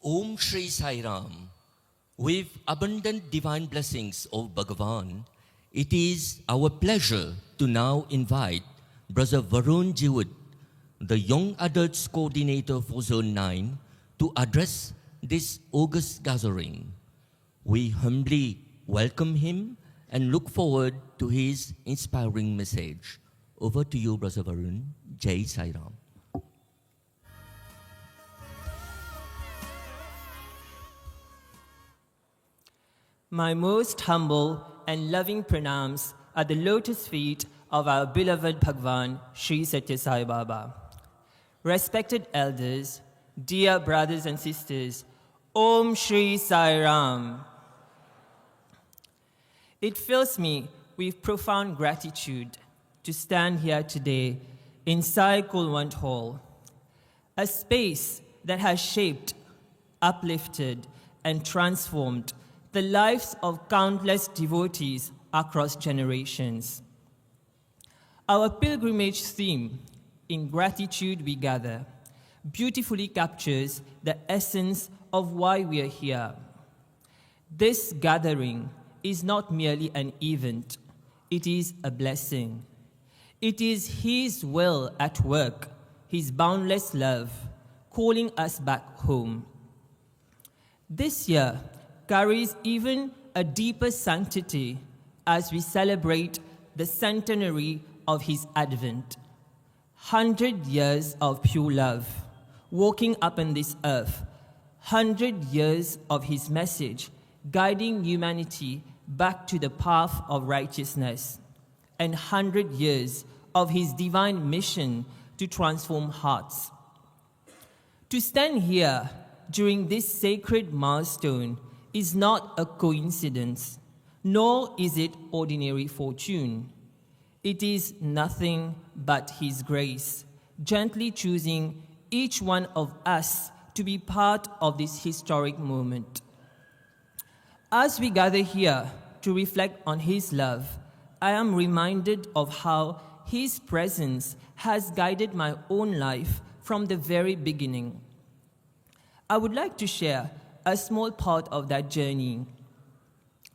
Om Shri Sai Ram. With abundant divine blessings of Bhagavan, it is our pleasure to now invite Brother Varoun Jeewooth, the Young Adults Coordinator for Zone 9, to address this august gathering. We humbly welcome him and look forward to his inspiring message. Over to you, Brother Varoun. Jai Sai Ram. My most humble and loving pranams at the lotus feet of our beloved Bhagwan, Sri Sathya Sai Baba. Respected elders, dear brothers and sisters, Om Shri Sai Ram. It fills me with profound gratitude to stand here today in Sai Kulwant Hall, a space that has shaped, uplifted, and transformed the lives of countless devotees across generations. Our pilgrimage theme, In Gratitude We Gather, beautifully captures the essence of why we are here. This gathering is not merely an event, it is a blessing. It is His will at work, His boundless love, calling us back home. This year carries even a deeper sanctity as we celebrate the centenary of His advent. 100 years of pure love, walking upon this earth. 100 years of His message, guiding humanity back to the path of righteousness. And 100 years of His divine mission to transform hearts. To stand here during this sacred milestone is not a coincidence, nor is it ordinary fortune. It is nothing but His grace, gently choosing each one of us to be part of this historic moment. As we gather here to reflect on His love, I am reminded of how His presence has guided my own life from the very beginning. I would like to share a small part of that journey.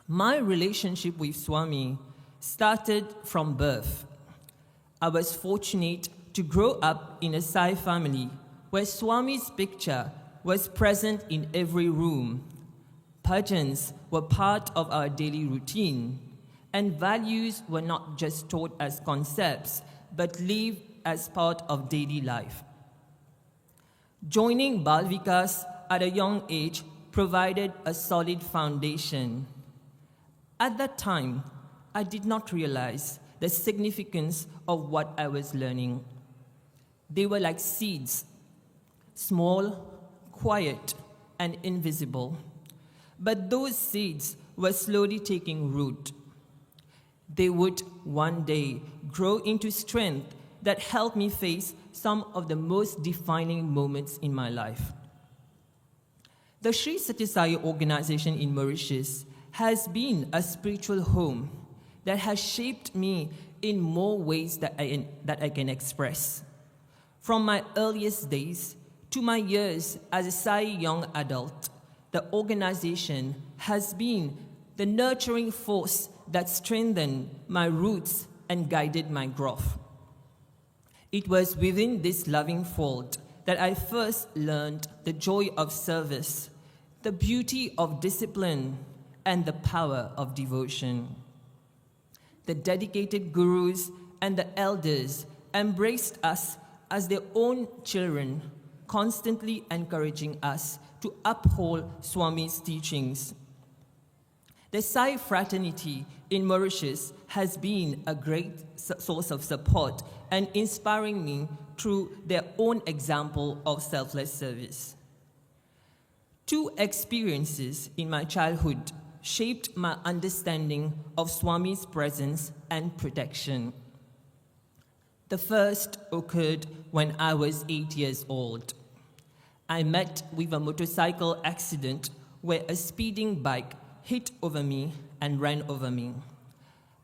My relationship with Swami started from birth. I was fortunate to grow up in a Sai family where Swami's picture was present in every room. Bhajans were part of our daily routine, and values were not just taught as concepts, but lived as part of daily life. Joining Bal Vikas at a young age provided a solid foundation. At that time, I did not realize the significance of what I was learning. They were like seeds, small, quiet, and invisible. But those seeds were slowly taking root. They would one day grow into strength that helped me face some of the most defining moments in my life. The Sri Sathya Sai organization in Mauritius has been a spiritual home that has shaped me in more ways that I can express. From my earliest days to my years as a Sai young adult, the organization has been the nurturing force that strengthened my roots and guided my growth. It was within this loving fold that I first learned the joy of service, the beauty of discipline, and the power of devotion. The dedicated gurus and the elders embraced us as their own children, constantly encouraging us to uphold Swami's teachings. The Sai fraternity in Mauritius has been a great source of support and inspiring me through their own example of selfless service. Two experiences in my childhood shaped my understanding of Swami's presence and protection. The first occurred when I was 8 years old. I met with a motorcycle accident where a speeding bike hit over me and ran over me.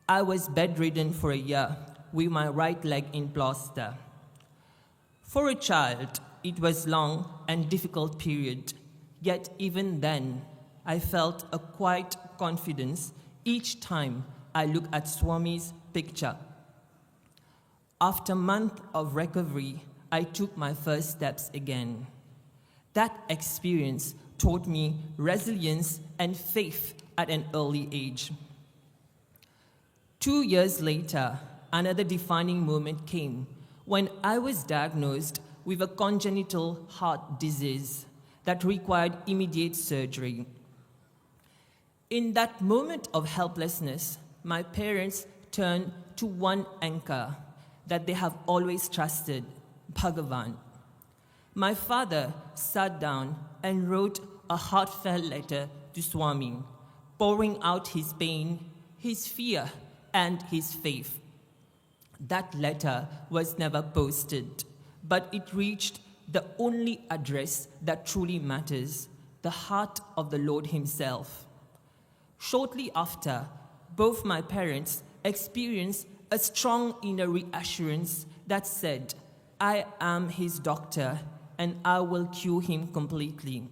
I was bedridden for a year with my right leg in plaster. For a child, it was a long and difficult period, Yet even then, I felt a quiet confidence each time I look at Swami's picture. After a month of recovery, I took my first steps again. That experience taught me resilience and faith at an early age. 2 years later, another defining moment came when I was diagnosed with a congenital heart disease that required immediate surgery. In that moment of helplessness, my parents turned to one anchor that they have always trusted, Bhagavan. My father sat down and wrote a heartfelt letter to Swami, pouring out his pain, his fear, and his faith. That letter was never posted, but it reached the only address that truly matters, the heart of the Lord Himself. Shortly after, both my parents experienced a strong inner reassurance that said, I am his doctor and I will cure him completely.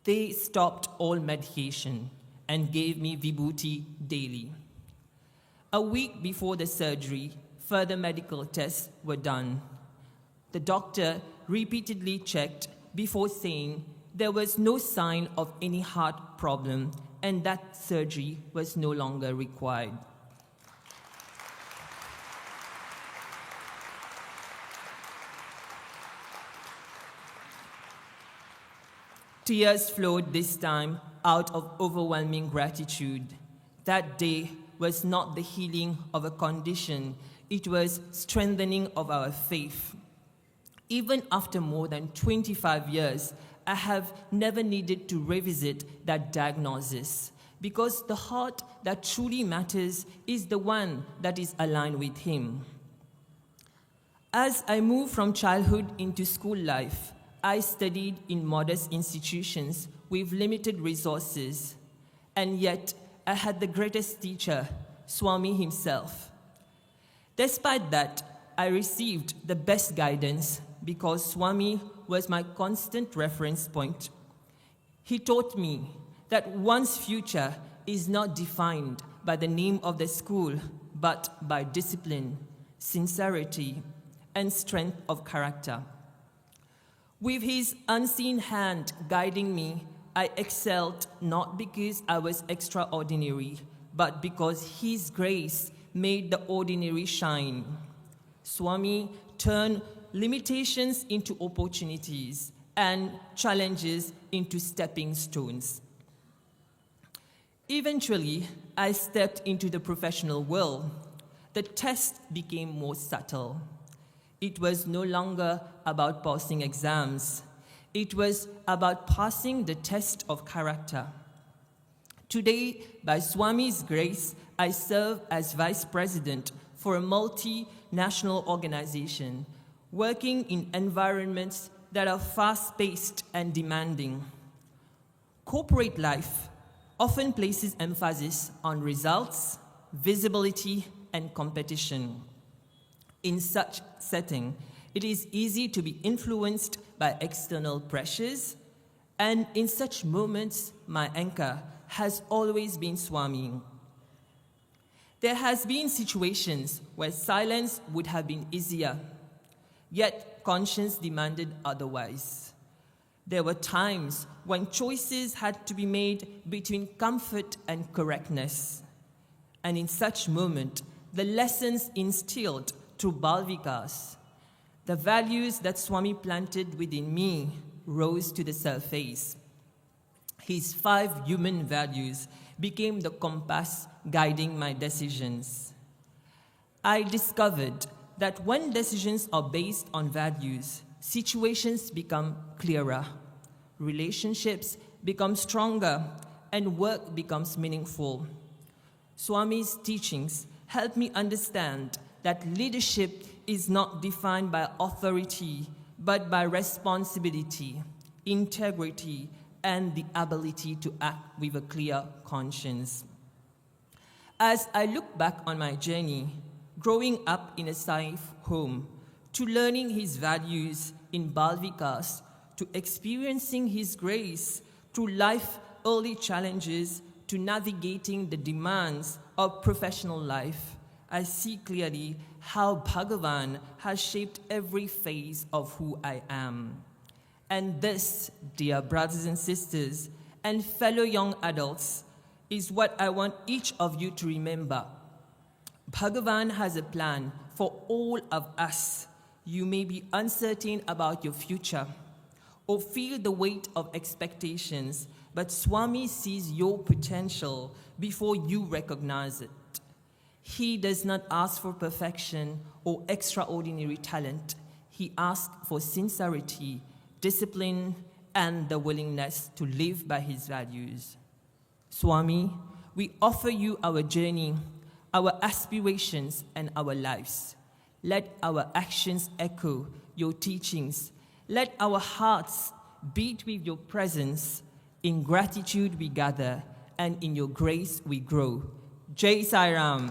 They stopped all medication and gave me vibhuti daily. A week before the surgery, further medical tests were done. The doctor repeatedly checked before saying there was no sign of any heart problem and that surgery was no longer required. Tears flowed this time out of overwhelming gratitude. That day was not the healing of a condition, it was strengthening of our faith. Even after more than 25 years, I have never needed to revisit that diagnosis because the heart that truly matters is the one that is aligned with Him. As I moved from childhood into school life, I studied in modest institutions with limited resources, and yet I had the greatest teacher, Swami himself. Despite that, I received the best guidance because Swami was my constant reference point. He taught me that one's future is not defined by the name of the school, but by discipline, sincerity, and strength of character. With his unseen hand guiding me, I excelled not because I was extraordinary, but because his grace made the ordinary shine. Swami turned limitations into opportunities and challenges into stepping stones. Eventually, I stepped into the professional world. The test became more subtle. It was no longer about passing exams. It was about passing the test of character. Today, by Swami's grace, I serve as vice president for a multinational organization, working in environments that are fast-paced and demanding. Corporate life often places emphasis on results, visibility, and competition. In such setting, it is easy to be influenced by external pressures, and in such moments, my anchor has always been Swami. There has been situations where silence would have been easier, yet conscience demanded otherwise. There were times when choices had to be made between comfort and correctness, and in such moment, the lessons instilled through Balvikas, the values that Swami planted within me rose to the surface. His 5 human values became the compass guiding my decisions. I discovered that when decisions are based on values, situations become clearer, relationships become stronger, and work becomes meaningful. Swami's teachings helped me understand that leadership is not defined by authority, but by responsibility, integrity, and the ability to act with a clear conscience. As I look back on my journey, growing up in a safe home, to learning his values in Balvikas, to experiencing His grace through life's early challenges to navigating the demands of professional life, I see clearly how Bhagavan has shaped every phase of who I am. And this, dear brothers and sisters, and fellow young adults, is what I want each of you to remember. Bhagavan has a plan for all of us. You may be uncertain about your future or feel the weight of expectations, but Swami sees your potential before you recognize it. He does not ask for perfection or extraordinary talent. He asks for sincerity, discipline, and the willingness to live by His values. Swami, we offer you our journey, our aspirations, and our lives. Let our actions echo your teachings. Let our hearts beat with your presence. In gratitude we gather, and in your grace we grow. Jai Sai Ram.